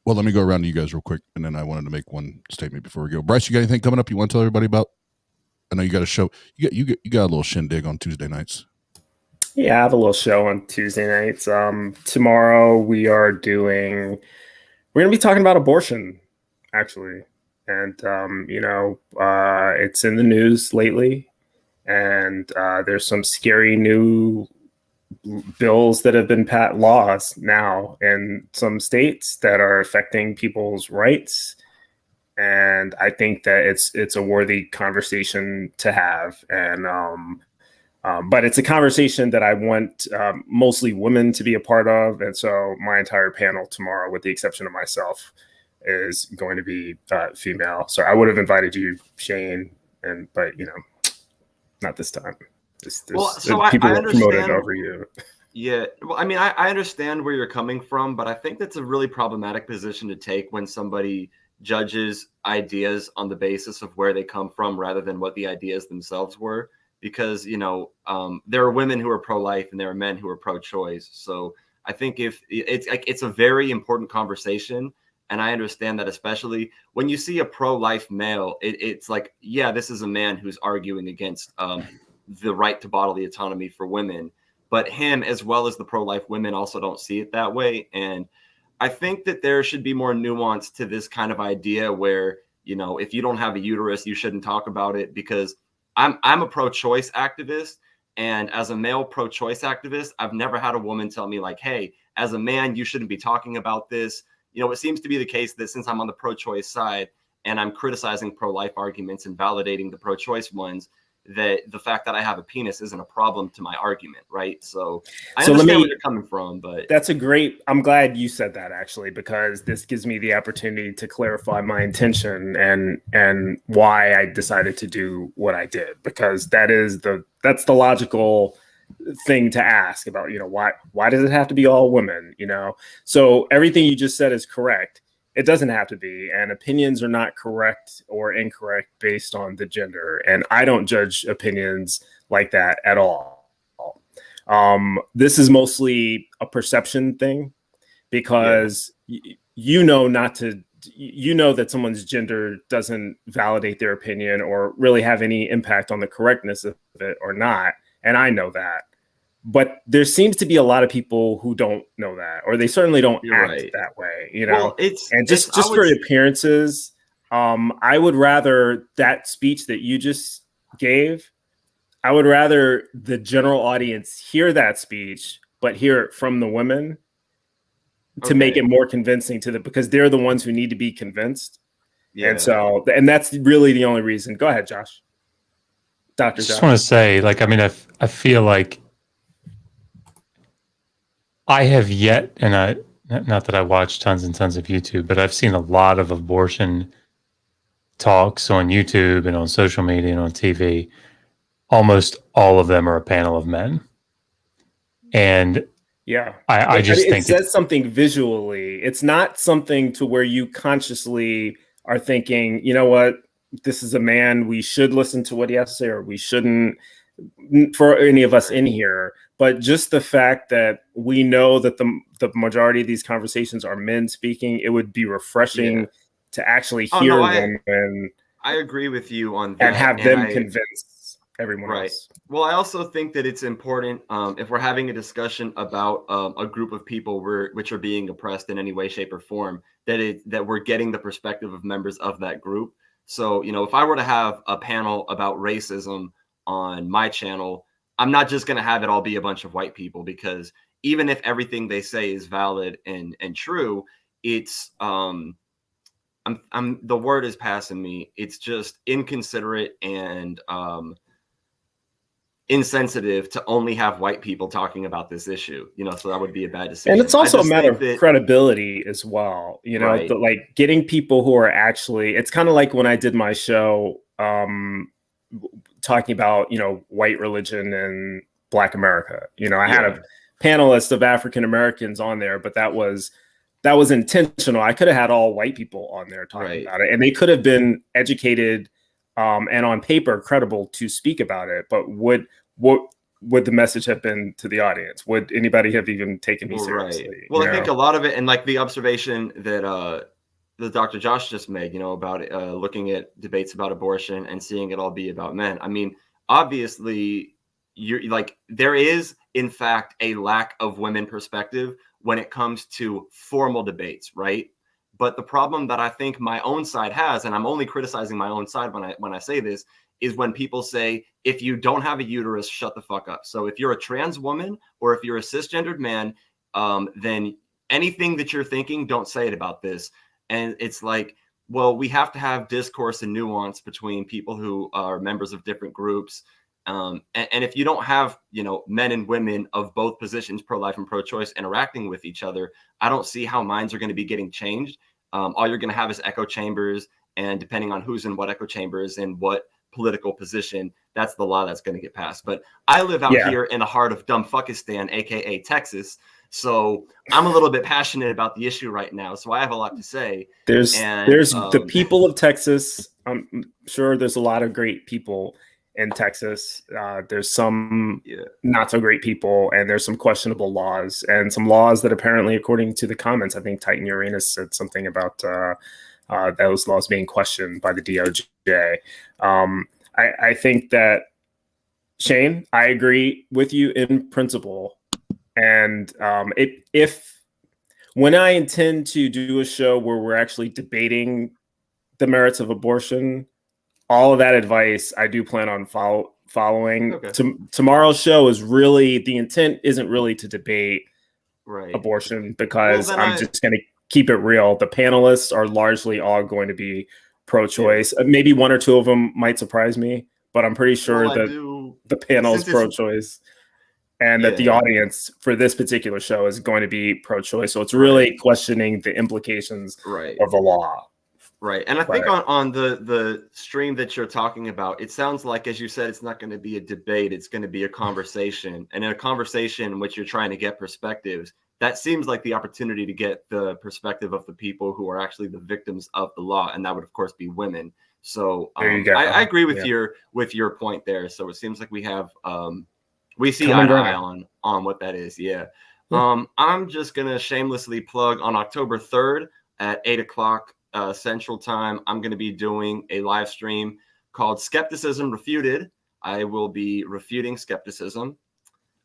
let me go around to you guys real quick, and then I wanted to make one statement before we go. Bryce, you got anything coming up you want to tell everybody about? I know you got a show. You got a little shindig on Tuesday nights. Yeah, I have a little show on Tuesday nights. Tomorrow we're We're going to be talking about abortion, actually. And, it's in the news lately. And there's some scary new bills that have been passed, laws now in some states that are affecting people's rights. And I think that it's a worthy conversation to have. And but it's a conversation that I want mostly women to be a part of. And so my entire panel tomorrow, with the exception of myself, is going to be female. So I would have invited you, Shane, but not this time. People I are promoted understand. over you. Yeah, well, I mean, I understand where you're coming from, but I think that's a really problematic position to take when somebody judges ideas on the basis of where they come from rather than what the ideas themselves were. Because there are women who are pro-life and there are men who are pro-choice. So I think if it's a very important conversation, and I understand that, especially when you see a pro-life male, it's like, yeah, this is a man who's arguing against the right to bodily autonomy for women. But him, as well as the pro-life women, also don't see it that way. And I think that there should be more nuance to this kind of idea where, if you don't have a uterus, you shouldn't talk about it. Because I'm a pro-choice activist. And as a male pro-choice activist, I've never had a woman tell me like, hey, as a man, you shouldn't be talking about this. It seems to be the case that since I'm on the pro-choice side and I'm criticizing pro-life arguments and validating the pro-choice ones, that the fact that I have a penis isn't a problem to my argument, right? So I understand where you're coming from, but I'm glad you said that, actually, because this gives me the opportunity to clarify my intention and why I decided to do what I did, because that's the logical thing to ask about, why does it have to be all women? So everything you just said is correct. It doesn't have to be, and opinions are not correct or incorrect based on the gender. And I don't judge opinions like that at all. This is mostly a perception thing, because that someone's gender doesn't validate their opinion or really have any impact on the correctness of it or not. And I know that. But there seems to be a lot of people who don't know that, or they certainly don't act that way, Well, just for appearances. I would rather that speech that you just gave, I would rather the general audience hear that speech, but hear it from the women to make it more convincing to them, because they're the ones who need to be convinced. Yeah. And that's really the only reason. Go ahead, Josh. Dr. Josh. I just want to say, I feel like I have yet, and not that I watch tons and tons of YouTube, but I've seen a lot of abortion talks on YouTube and on social media and on TV. Almost all of them are a panel of men. And yeah, I just think it says something visually. It's not something to where you consciously are thinking, you know what, this is a man, we should listen to what he has to say, or we shouldn't, for any of us in here. But just the fact that we know that the majority of these conversations are men speaking, it would be refreshing to actually hear women. I agree with you on that. And have them convince everyone else. Well, I also think that it's important, if we're having a discussion about a group of people which are being oppressed in any way, shape, or form, that we're getting the perspective of members of that group. So, if I were to have a panel about racism on my channel, I'm not just going to have it all be a bunch of white people, because even if everything they say is valid and true, it's the word is passing me. It's just inconsiderate and insensitive to only have white people talking about this issue, so that would be a bad decision. And it's also a matter of credibility as well, right. Like getting people who are actually, it's kind of like when I did my show talking about, white religion and Black America. I had a panelist of African Americans on there, but that was intentional. I could have had all white people on there talking about it, and they could have been educated and on paper credible to speak about it. But what would the message have been to the audience? Would anybody have even taken me seriously? Right. Well, I think a lot of it, and like the observation that the Dr. Josh just made, about looking at debates about abortion and seeing it all be about men. I mean, obviously, there is, in fact, a lack of women perspective when it comes to formal debates, right? But the problem that I think my own side has, and I'm only criticizing my own side when I say this, is when people say, if you don't have a uterus, shut the fuck up. So if you're a trans woman or if you're a cisgendered man, then anything that you're thinking, don't say it about this. And it's like, well, we have to have discourse and nuance between people who are members of different groups. And if you don't have, men and women of both positions, pro-life and pro-choice, interacting with each other, I don't see how minds are going to be getting changed. All you're going to have is echo chambers, and depending on who's in what echo chambers and what political position, that's the law that's going to get passed. But I live out here in the heart of Dumbfuckistan, aka Texas, so I'm a little bit passionate about the issue right now. So I have a lot to say. There's the people of Texas. I'm sure there's a lot of great people in Texas. There's some not so great people, and there's some questionable laws, and some laws that apparently, according to the comments, I think Titan Uranus said something about those laws being questioned by the DOJ. I think that, Shane, I agree with you in principle. And if when I intend to do a show where we're actually debating the merits of abortion, all of that advice I do plan on following. Okay. Tomorrow's show is really, the intent isn't really to debate abortion, because I'm just going to keep it real. The panelists are largely all going to be pro-choice. Maybe one or two of them might surprise me, but I'm pretty sure that the panel is pro-choice. And that the audience for this particular show is going to be pro-choice. So it's really questioning the implications of the law. Right. And I think on the stream that you're talking about, it sounds like, as you said, it's not going to be a debate. It's going to be a conversation. And in a conversation in which you're trying to get perspectives, that seems like the opportunity to get the perspective of the people who are actually the victims of the law. And that would, of course, be women. So I agree with your point there. So it seems like we have we see eye to eye on what that is. I'm just gonna shamelessly plug on October 3rd at 8:00 Central Time. I'm gonna be doing a live stream called Skepticism Refuted. I will be refuting skepticism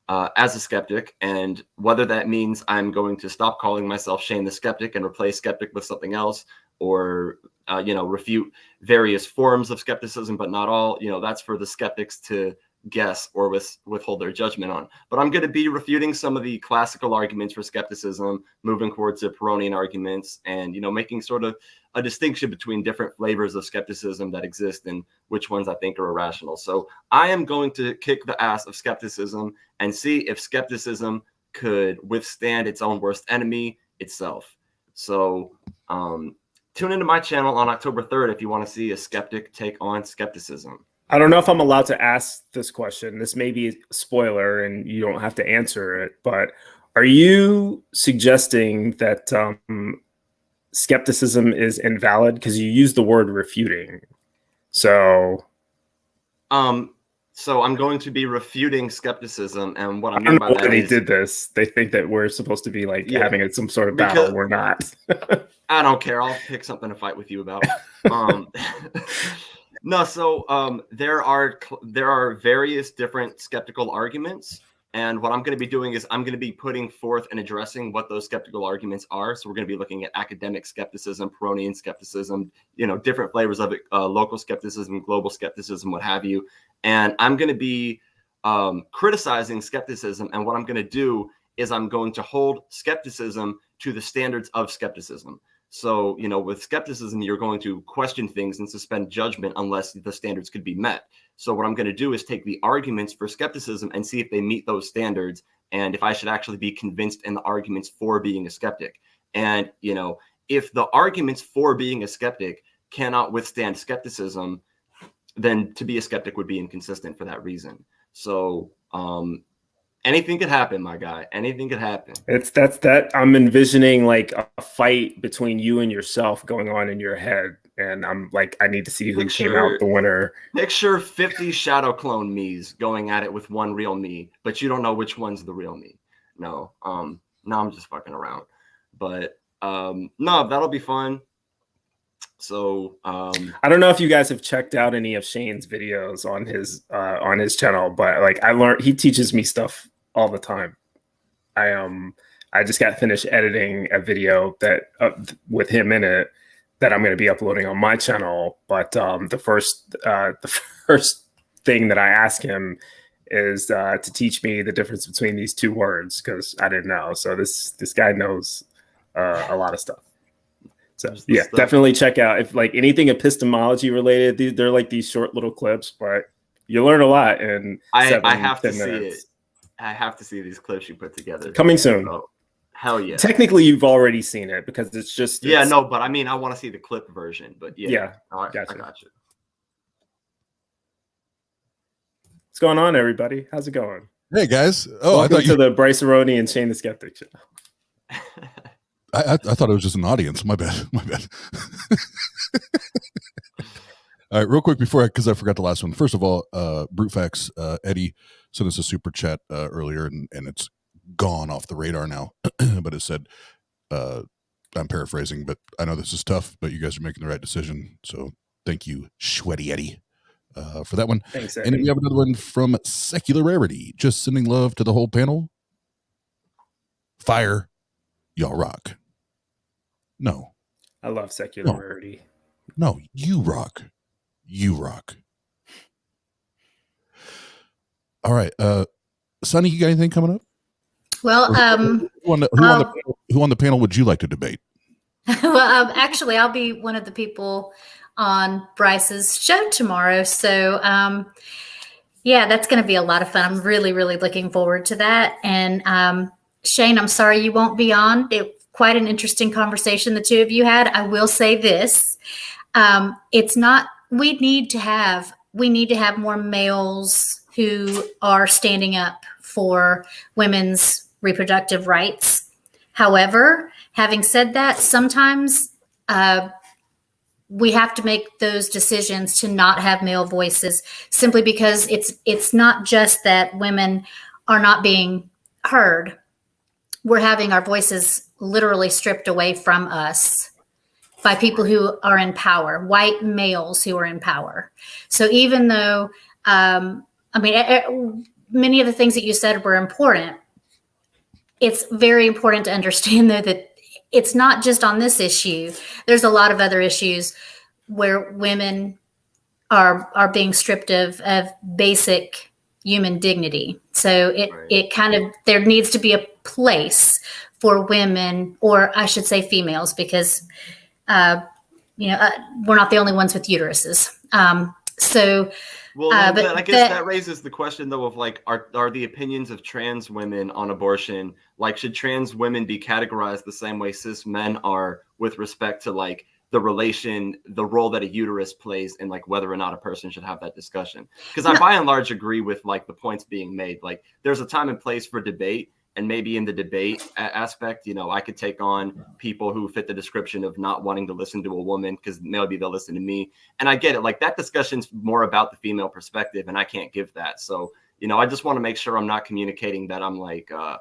as a skeptic, and whether that means I'm going to stop calling myself Shane the Skeptic and replace skeptic with something else, or refute various forms of skepticism, but not all. That's for the skeptics to guess or withhold their judgment on. But I'm going to be refuting some of the classical arguments for skepticism, moving towards the Pyrrhonian arguments, and making sort of a distinction between different flavors of skepticism that exist and which ones I think are irrational. So I am going to kick the ass of skepticism and see if skepticism could withstand its own worst enemy, itself. So tune into my channel on October 3rd if you want to see a skeptic take on skepticism. I don't know if I'm allowed to ask this question. This may be a spoiler and you don't have to answer it, but are you suggesting that skepticism is invalid? Because you use the word refuting. So I'm going to be refuting skepticism, and what I don't mean by know that why they is did this. They think that we're supposed to be having some sort of battle. We're not. I don't care. I'll pick something to fight with you about. No, so there are various different skeptical arguments, and what I'm going to be doing is I'm going to be putting forth and addressing what those skeptical arguments are. So we're going to be looking at academic skepticism, Pyrrhonian skepticism, different flavors of it, local skepticism, global skepticism, what have you. And I'm going to be criticizing skepticism, and what I'm going to do is I'm going to hold skepticism to the standards of skepticism. So, with skepticism, you're going to question things and suspend judgment unless the standards could be met. So what I'm going to do is take the arguments for skepticism and see if they meet those standards, and if I should actually be convinced in the arguments for being a skeptic. And, if the arguments for being a skeptic cannot withstand skepticism, then to be a skeptic would be inconsistent for that reason. So, anything could happen, my guy. Anything could happen. I'm envisioning like a fight between you and yourself going on in your head. And I'm like, I need to see who came out the winner. Picture 50 shadow clone me's going at it with one real me, but you don't know which one's the real me. No, I'm just fucking around. But no, that'll be fun. So I don't know if you guys have checked out any of Shane's videos on his channel, but like I learned, he teaches me stuff all the time. I just got finished editing a video that with him in it that I'm going to be uploading on my channel. But the first thing that I asked him is to teach me the difference between these two words, because I didn't know. So this guy knows a lot of stuff. So yeah, definitely check out if like anything epistemology related. They're like these short little clips, but you learn a lot. And I have to see it. I have to see these clips you put together. Coming soon. So, hell yeah. Technically, you've already seen it because it's just no, but I mean, I want to see the clip version. But yeah. All right, gotcha. I got you. What's going on, everybody? How's it going? Hey guys! Welcome to the Bryce Aroni and Shane the Skeptic show. I thought it was just an audience. My bad. My bad. All right, real quick before because I forgot the last one. First of all, Brute Facts, Eddie sent us a super chat earlier, and it's gone off the radar now. But it said, I'm paraphrasing, but I know this is tough, but you guys are making the right decision. So thank you, Sweaty Eddie, for that one. Thanks, Eddie. And we have another one from Secular Rarity, just sending love to the whole panel. Fire, y'all rock. No. I love Secular Rarity. No, you rock. You rock. All right. Sonny, you got anything coming up? Well, Who on the panel would you like to debate? well, actually, I'll be one of the people on Bryce's show tomorrow. So, yeah, that's going to be a lot of fun. I'm really, really looking forward to that. And Shane, I'm sorry you won't be on. Quite an interesting conversation the two of you had. I will say this. It's not, we need to have more males who are standing up for women's reproductive rights. However, having said that, sometimes we have to make those decisions to not have male voices simply because it's not just that women are not being heard. We're having our voices literally stripped away from us by people who are in power, white males who are in power. So even though, many of the things that you said were important, it's very important to understand, though, that it's not just on this issue. There's a lot of other issues where women are being stripped of basic human dignity. So it kind of, there needs to be a place for women, or I should say females, because we're not the only ones with uteruses. Well, I guess that raises the question, though, of like, are the opinions of trans women on abortion, like, should trans women be categorized the same way cis men are with respect to like the role that a uterus plays in like whether or not a person should have that discussion? Because I by and large agree with like the points being made. Like, there's a time and place for debate. And maybe in the debate aspect, I could take on people who fit the description of not wanting to listen to a woman because maybe they'll listen to me. And I get it. Like, that discussion's more about the female perspective, and I can't give that. So, I just want to make sure I'm not communicating that I'm like, I'm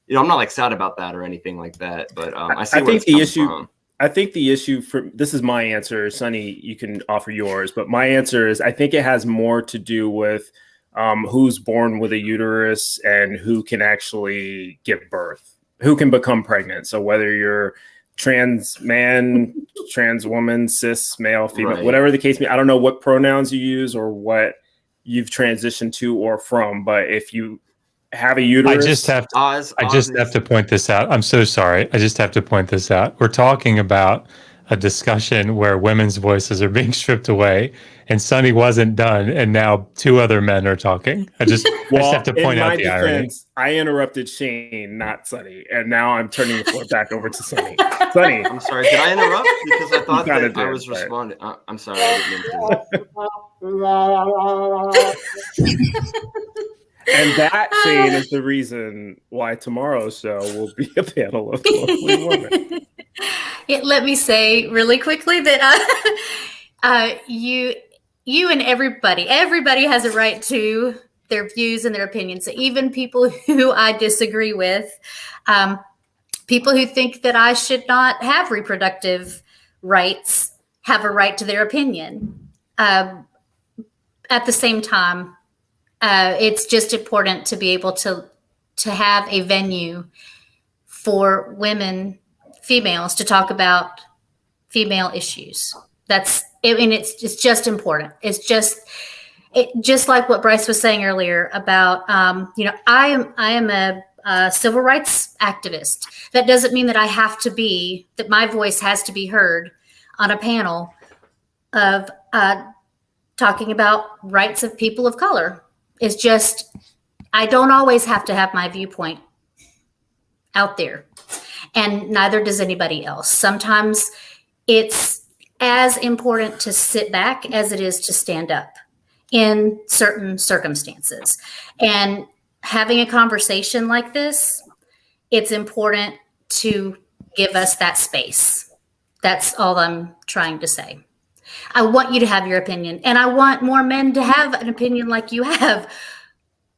not like sad about that or anything like that. But I think the issue. I think the issue this is my answer. Sonny, you can offer yours, but my answer is I think it has more to do with who's born with a uterus and who can actually give birth, who can become pregnant. So whether you're trans man, trans woman, cis male, female, right, whatever the case may be, I don't know what pronouns you use or what you've transitioned to or from, but if you have a uterus, I just have to point this out. I'm so sorry. I just have to point this out. We're talking about a discussion where women's voices are being stripped away, and Sonny wasn't done, and now two other men are talking. I just have to point out the irony. I interrupted Shane, not Sonny, and now I'm turning the floor back over to Sonny. Sonny, I'm sorry. Did I interrupt? Because I thought that I was responding. I'm sorry. I didn't mean to. And that, Shane, is the reason why tomorrow's show will be a panel of lovely women. Let me say really quickly that you and everybody has a right to their views and their opinions. So even people who I disagree with, people who think that I should not have reproductive rights, have a right to their opinion. At the same time, it's just important to be able to have a venue for females to talk about female issues. It's just important. It's just like what Bryce was saying earlier about, I am a civil rights activist. That doesn't mean that that my voice has to be heard on a panel of talking about rights of people of color. It's just, I don't always have to have my viewpoint out there, and neither does anybody else. Sometimes it's as important to sit back as it is to stand up in certain circumstances. And having a conversation like this, it's important to give us that space. That's all I'm trying to say. I want you to have your opinion, and I want more men to have an opinion like you have.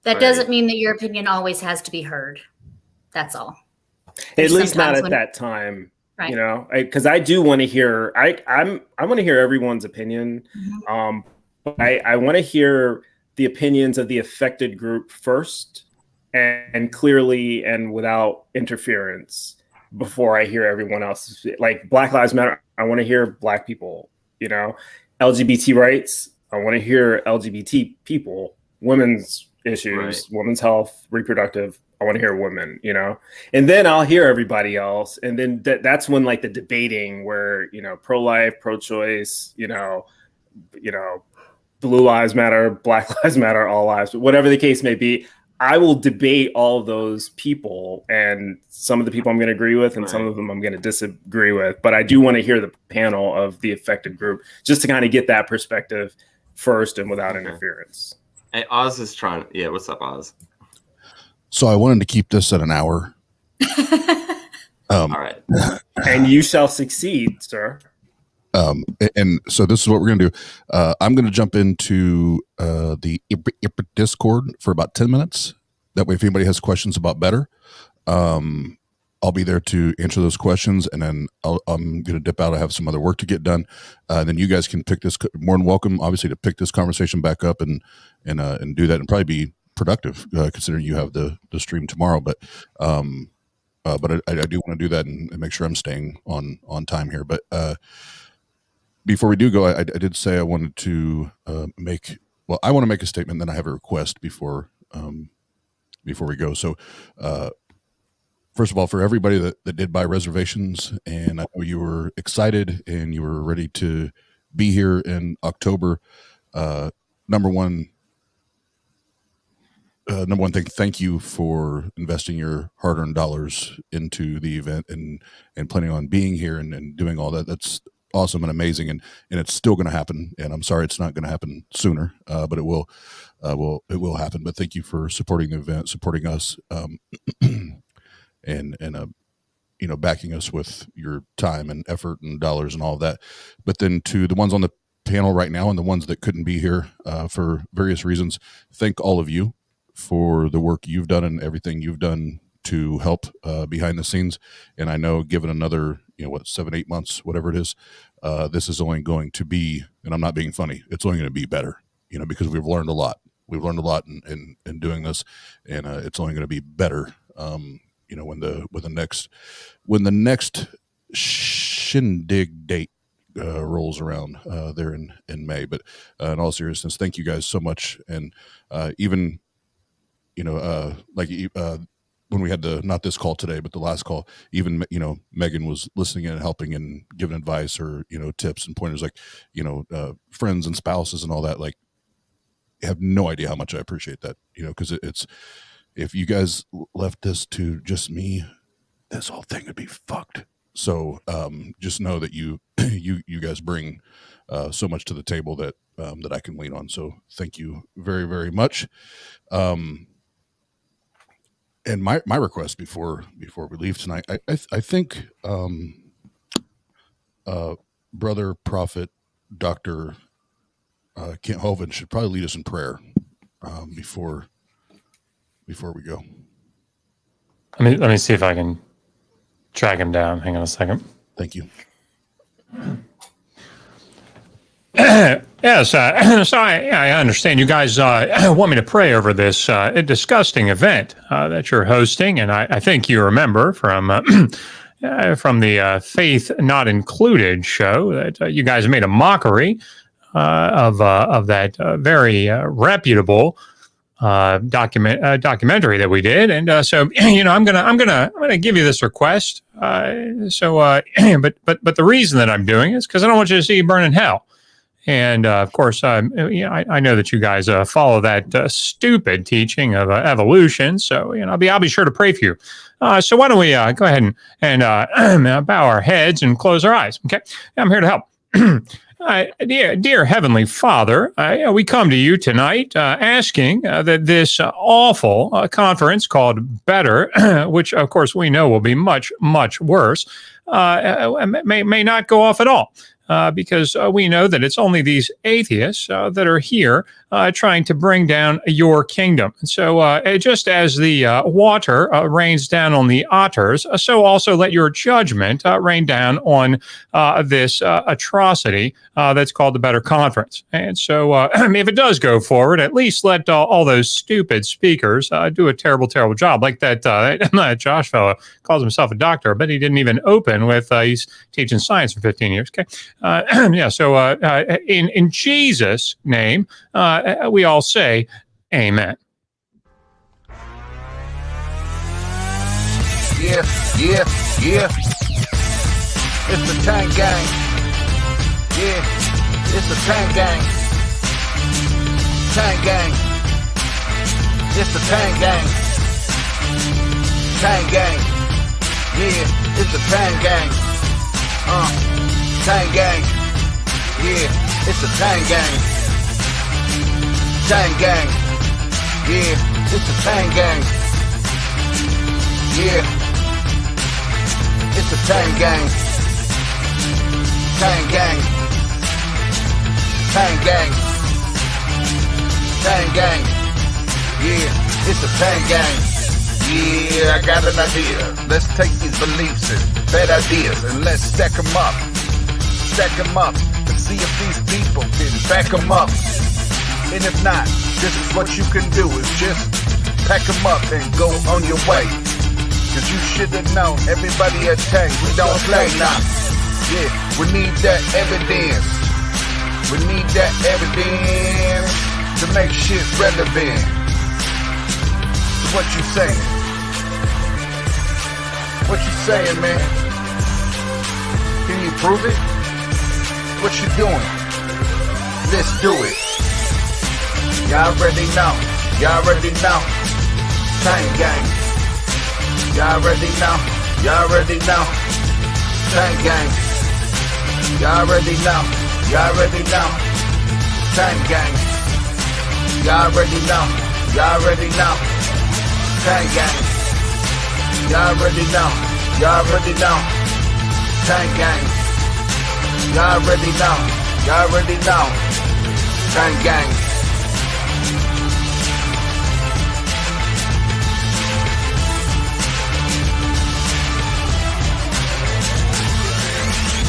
That doesn't mean that your opinion always has to be heard. That's all. At least not at that time. Right. Because I do want to hear. I want to hear everyone's opinion. But I want to hear the opinions of the affected group first, and clearly and without interference, before I hear everyone else. Like Black Lives Matter, I want to hear Black people. LGBT rights, I want to hear LGBT people. Women's issues, women's health, reproductive. I want to hear women, and then I'll hear everybody else. And then that's when like the debating where, pro-life, pro-choice, Blue Lives Matter, Black Lives Matter, all lives, whatever the case may be. I will debate all of those people, and some of the people I'm going to agree with and some of them I'm going to disagree with. But I do want to hear the panel of the affected group just to kind of get that perspective first and without interference. Hey, Oz is trying. Yeah, what's up, Oz? So I wanted to keep this at an hour. All right. And you shall succeed, sir. And so this is what we're going to do. I'm going to jump into the Discord for about 10 minutes. That way, if anybody has questions about Better, I'll be there to answer those questions. And then I'm going to dip out. I have some other work to get done. Then you guys can pick this. More than welcome, obviously, to pick this conversation back up and do that, and probably be productive, considering you have the stream tomorrow. But I do want to do that and make sure I'm staying on time here. But before we do go, I did say I wanted to I want to make a statement, then I have a request before we go. So first of all, for everybody that did buy reservations, and I know you were excited and you were ready to be here in October, number one thing, thank you for investing your hard-earned dollars into the event and planning on being here and doing all that. That's awesome and amazing, and it's still going to happen. And I'm sorry it's not going to happen sooner, but it will happen. But thank you for supporting the event, supporting us, and backing us with your time and effort and dollars and all of that. But then to the ones on the panel right now and the ones that couldn't be here for various reasons, thank all of you for the work you've done and everything you've done to help behind the scenes. And I know given another 7-8 months, whatever it is, this is only going to be, and I'm not being funny, it's only going to be better, because we've learned a lot in doing this, and it's only going to be better when the next shindig date rolls around there in May. But in all seriousness, thank you guys so much. And even when we had not this call today, but the last call, even, Megan was listening and helping and giving advice or, tips and pointers, like, friends and spouses and all that. Like, I have no idea how much I appreciate that, because it's, if you guys left this to just me, this whole thing would be fucked. So just know that you guys bring so much to the table that I can lean on. So thank you very, very much. And my request before we leave tonight, I think Brother Prophet Dr. Kent Hovind should probably lead us in prayer before we go. Let me see if I can track him down. Hang on a second. Thank you. Yes, so I understand you guys want me to pray over this disgusting event that you're hosting, and I think you remember from the Faith Not Included show that you guys made a mockery of that very reputable documentary that we did, and so I'm gonna give you this request. But the reason that I'm doing it is because I don't want you to see you burn in hell. And of course, I know that you guys follow that stupid teaching of evolution. So I'll be sure to pray for you. So why don't we go ahead and bow our heads and close our eyes? Okay, I'm here to help. Dear Heavenly Father, we come to you tonight asking that this awful conference called Better, which of course we know will be much, much worse, may not go off at all. Because we know that it's only these atheists that are here trying to bring down your kingdom. And so just as the water rains down on the otters, so also let your judgment rain down on this atrocity that's called the Better Conference. And so if it does go forward, at least let all those stupid speakers do a terrible, terrible job. Like that Josh fellow calls himself a doctor, but he didn't even open with he's teaching science for 15 years. Okay. So in Jesus' name, we all say amen. Yeah. It's the Tang gang. Yeah, it's the Tang gang. Tang gang. It's the Tang gang. Tang gang. Yeah, it's the Tang gang. Tang gang. Yeah, it's the Tang gang. Tang gang. Yeah, it's the Tang gang. Yeah, it's the Tang gang. Tang gang. Tang gang. Tang gang. Yeah, it's the Tang gang. Yeah, I got an idea. Let's take these beliefs and bad ideas and let's stack them up. Stack them up and see if these people can back them up. And if not, this is what you can do, is just pack them up and go on your way. Cause you should have known, everybody at Tang, we don't play now. Yeah, we need that evidence. We need that evidence to make shit relevant. What you saying? What you saying, man? Can you prove it? What you doing? Let's do it. Y'all already know. Y'all already know. Tang gang. Y'all already know. Y'all already know. Tang gang. Y'all already know. Y'all already know. Tang gang. Y'all already know. Y'all already know. Tang gang. Y'all already know. Y'all already know. Tang gang. Y'all already know. Y'all already know. Tang gang.